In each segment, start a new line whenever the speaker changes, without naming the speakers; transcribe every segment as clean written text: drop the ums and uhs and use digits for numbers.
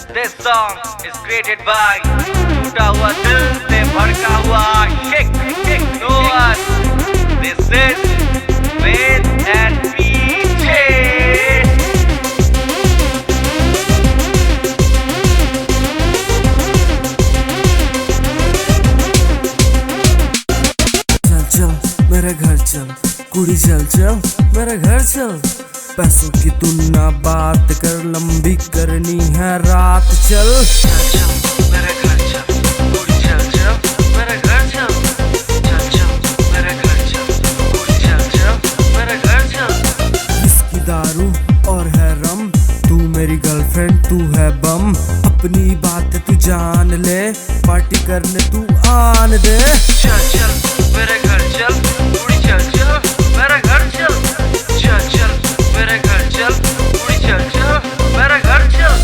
This song is created by टूटा हुआ दिल से भड़का हुआ Kick Noah. This is Ved and PJ.
चल चल मेरे घर चल, कुड़ी चल चल मेरे घर चल। पैसों की तू ना बात कर, लंबी करनी है रात। चल
चल चल मेरे घर चल, कुड़ी चल चल मेरे घर चल। चल चल मेरे घर चल, कुड़ी चल चल मेरे घर चल।
इसकी दारू और है रम, तू मेरी गर्लफ्रेंड तू है बम। अपनी बात तू जान ले, पार्टी करने तू आन दे।
चल चल मेरे घर चल, कुड़ी चल चल मेरे घर चल। चल चल मेरे घर चल, कुड़ी चल चल मेरे घर चल।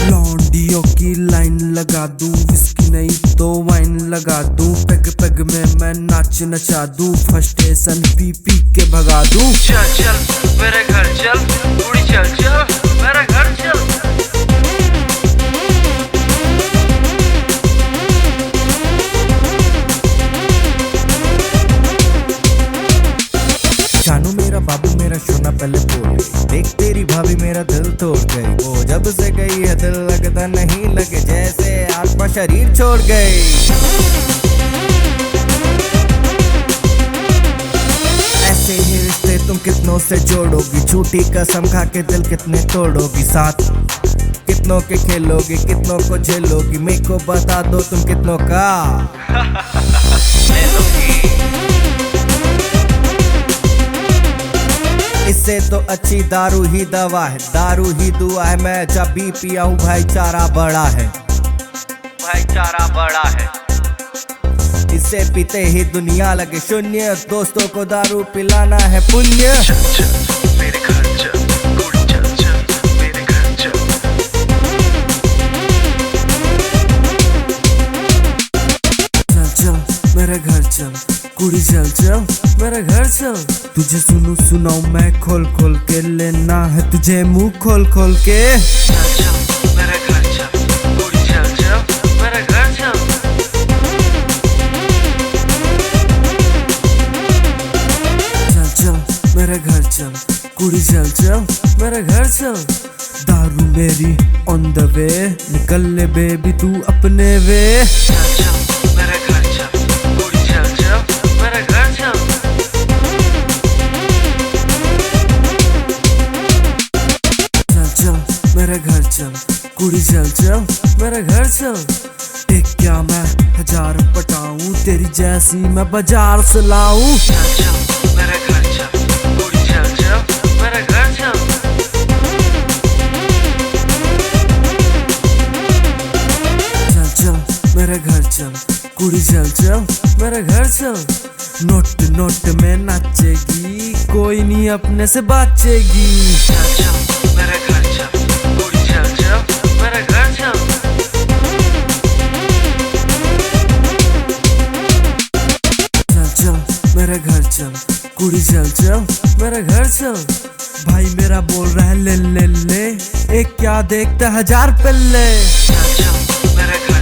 लौंडियों की लाइन लगा दूं, विस्की नहीं तो वाइन लगा दूं। पेग पेग में मैं नाच नचा दूं, फर्स्ट स्टेशन पी पी के भगा दूं।
चल चल मेरे घर चल, कुड़ी चल चल मेरे घर चल।
जानू मेरा बाबू मेरा सोना पहले बोल, देख तेरी भाभी मेरा दिल तोड़ गई। वो जब से गई है दिल लगता नहीं, लगे जैसे आत्मा शरीर छोड़ गई। ऐसे ही रिश्ते तुम कितनों से जोड़ोगी, झूठी कसम खा के दिल कितने तोड़ोगी। साथ कितनों के खेलोगी, कितनों को झेलोगी। मेरे को बता दो तुम कितनों का इससे तो अच्छी दारू ही दवा है, दारू ही दुआ है। मैं जब भी पिया हूँ भाईचारा बड़ा है,
भाईचारा बड़ा है।
इससे पीते ही दुनिया लगे शून्य। दोस्तों को दारू पिलाना है पुण्य।
चल चल मेरे घर चल, कुड़ी चल चल मेरे घर चल।
चल चल मेरे घर चल, कुड़ी चल चल मेरे घर चल। तुझे सुनू सुनाऊं मैं खोल खोल के, लेना है तुझे मुंह खोल खोल के।
चल चल मेरे घर चल, कुड़ी चल चल मेरे घर चल।
चल चल मेरे घर चल, कुड़ी चल चल मेरे घर चल। दारू मेरी ऑन द वे, निकल ले बेबी तू अपने वे।
चल चल मेरे घर चल, कुड़ी चल चल मेरे घर चल।
चल चल मेरे घर चल, कुड़ी चल चल मेरे घर चल। एक क्या मैं 1000 पटाऊं, तेरी जैसी मैं बाजार से लाऊं।
चल चल मेरे घर चल, कुड़ी चल चल मेरे घर चल।
चल चल मेरे घर चल, कुड़ी चल चल मेरे घर चल। नोट नोट में नाचेगी, कोई नहीं अपने से बाचेगी।
चल चल मेरे घर चल, कुड़ी चल चल मेरे घर चल।
चल चल मेरे घर चल, कुड़ी चल चल मेरे घर चल। भाई मेरा बोल रहा है ले ले ले, एक क्या देखता 1000 पल्ले।
चल चल मेरे घर